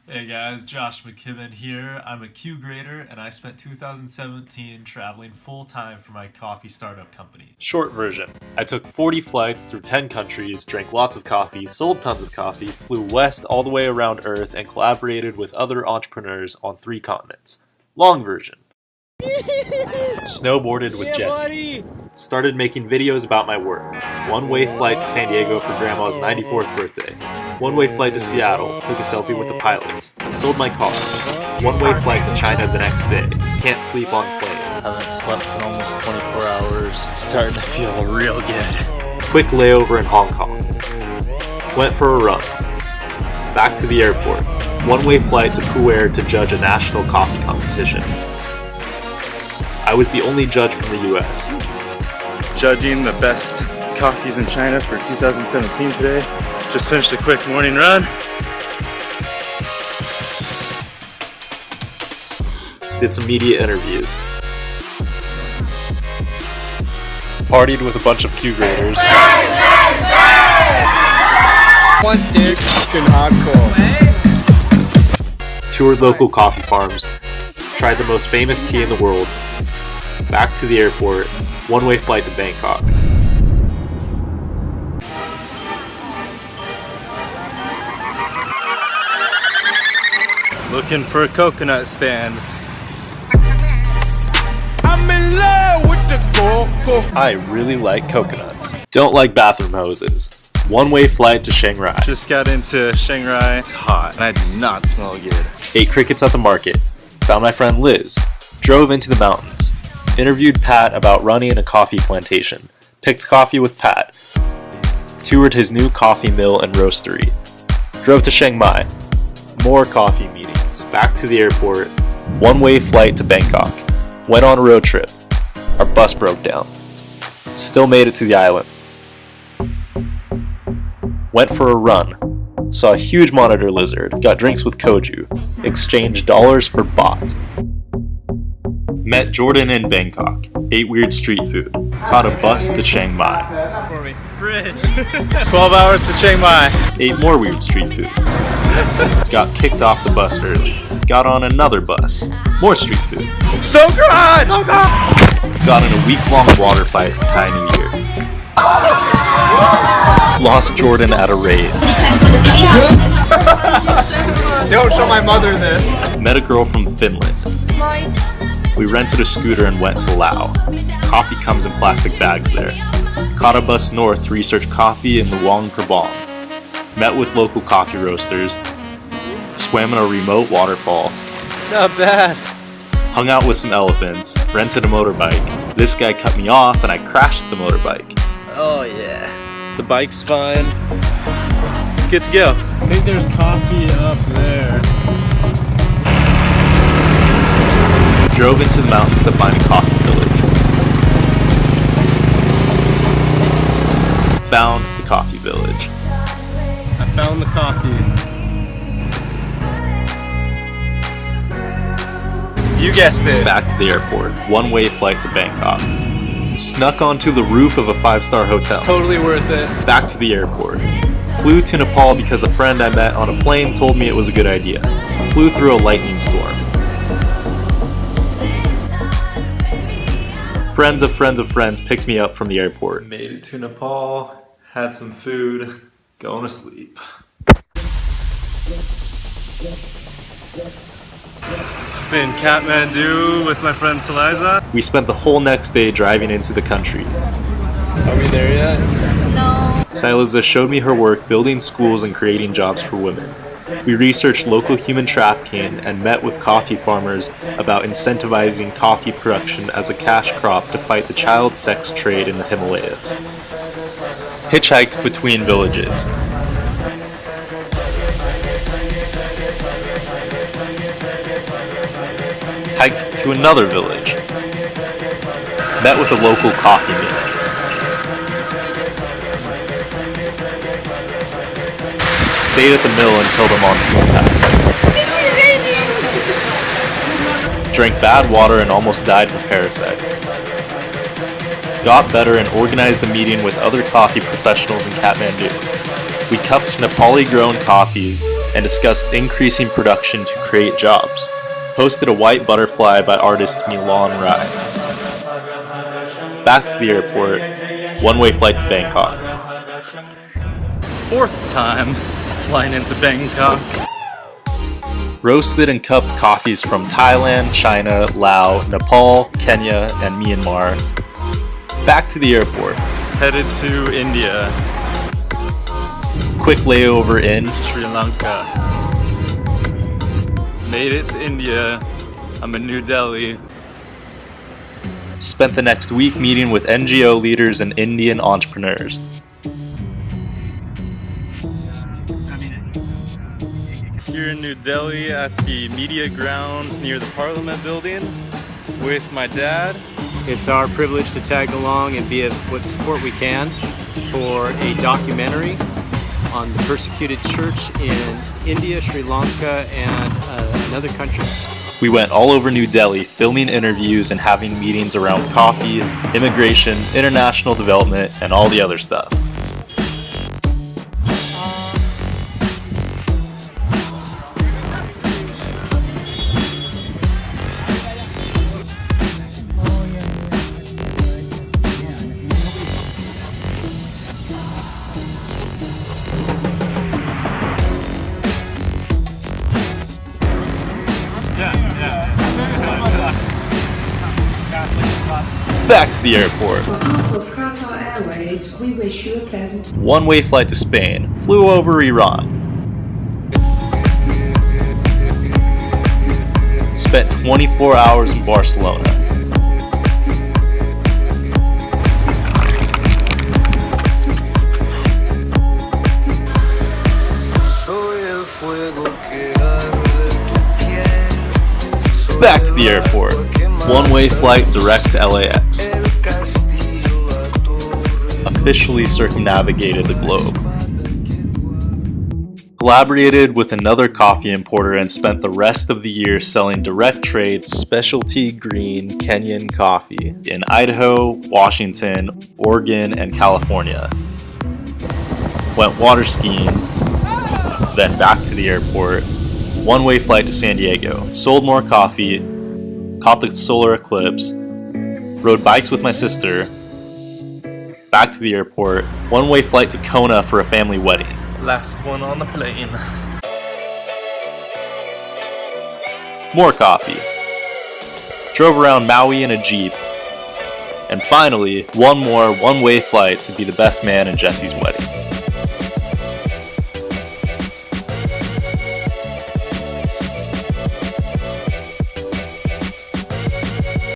Hey guys, Josh McKibben here. I'm a Q grader and I spent 2017 traveling full time for my coffee startup company. Short version. I took 40 flights through 10 countries, drank lots of coffee, sold tons of coffee, flew west all the way around Earth, and collaborated with other entrepreneurs on 3 continents. Long version. Snowboarded with Jesse. Started making videos about my work. One-way flight to San Diego for Grandma's 94th birthday. One-way flight to Seattle. Took a selfie with the pilots. Sold my car. One-way flight to China the next day. Can't sleep on planes. Haven't slept in almost 24 hours. Starting to feel real good. Quick layover in Hong Kong. Went for a run. Back to the airport. One-way flight to Pu'er to judge a national coffee competition. I was the only judge from the US. Judging the best coffees in China for 2017 today. Just finished a quick morning run. Did some media interviews. Partied with a bunch of Q graders. Once, dude. Fucking hardcore. Toured local coffee farms. Tried the most famous tea in the world. Back to the airport. One-way flight to Bangkok. Looking for a coconut stand. I'm in love with the coco. I really like coconuts. Don't like bathroom hoses. One-way flight to Chiang Rai. Just got into Chiang Rai. It's hot and I do not smell good. Ate crickets at the market. Found my friend Liz. Drove into the mountains. Interviewed Pat about running a coffee plantation. Picked coffee with Pat. Toured his new coffee mill and roastery. Drove to Chiang Mai. More coffee meetings. Back to the airport. One-way flight to Bangkok. Went on a road trip. Our bus broke down. Still made it to the island. Went for a run. Saw a huge monitor lizard. Got drinks with Koju. Exchanged dollars for baht. Met Jordan in Bangkok. Ate weird street food. Caught a bus to Chiang Mai. 12 hours to Chiang Mai. Ate more weird street food. Got kicked off the bus early. Got on another bus. More street food. Songkran! Got in a week-long water fight for Thai New Year. Lost Jordan at a rave. Don't show my mother this. Met a girl from Finland. We rented a scooter and went to Laos. Coffee comes in plastic bags there. Caught a bus north to research coffee in Luang Prabang. Met with local coffee roasters. Swam in a remote waterfall. Not bad. Hung out with some elephants. Rented a motorbike. This guy cut me off and I crashed the motorbike. Oh yeah. The bike's fine. Good to go. I think there's coffee up there. Drove into the mountains to find a coffee village. Found the coffee village. I found the coffee. You guessed it. Back to the airport. One-way flight to Bangkok. Snuck onto the roof of a 5-star hotel. Totally worth it. Back to the airport. Flew to Nepal because a friend I met on a plane told me it was a good idea. Flew through a lightning storm. Friends of friends of friends picked me up from the airport. Made it to Nepal, had some food, going to sleep. Just in Kathmandu with my friend Saliza. We spent the whole next day driving into the country. Are we there yet? Saliza showed me her work building schools and creating jobs for women. We researched local human trafficking and met with coffee farmers about incentivizing coffee production as a cash crop to fight the child sex trade in the Himalayas. Hitchhiked between villages. Hiked to another village. Met with a local coffee mill. Stayed at the mill until the monsoon passed. Drank bad water and almost died from parasites. Got better and organized a meeting with other coffee professionals in Kathmandu. We cupped Nepali grown coffees, and discussed increasing production to create jobs. Hosted a white butterfly by artist Milan Rai. Back to the airport, one-way flight to Bangkok. Fourth time flying into Bangkok. Roasted and cupped coffees from Thailand, China, Laos, Nepal, Kenya, and Myanmar. Back to the airport. Headed to India, Quick layover in Sri Lanka. Made it to India. I'm in New Delhi. Spent the next week meeting with NGO leaders and Indian entrepreneurs. Here in New Delhi at the media grounds near the Parliament building with my dad. It's our privilege to tag along and be of what support we can for a documentary on the persecuted church in India, Sri Lanka, and another country. We went all over New Delhi filming interviews and having meetings around coffee, immigration, international development, and all the other stuff. Back to the airport. On behalf of Qatar Airways, we wish you a pleasant One-way flight to Spain. Flew over Iran. Spent 24 hours in Barcelona. Back to the airport. One-way flight direct to LAX. Officially circumnavigated the globe. Collaborated with another coffee importer and spent the rest of the year selling direct trade specialty green Kenyan coffee in Idaho, Washington, Oregon, and California. Went water skiing, then back to the airport. One-way flight to San Diego. Sold more coffee. Caught the solar eclipse. Rode bikes with my sister. Back to the airport. One-way flight to Kona for a family wedding. Last one on the plane. More coffee. Drove around Maui in a Jeep. And finally, one more one-way flight to be the best man in Jesse's wedding.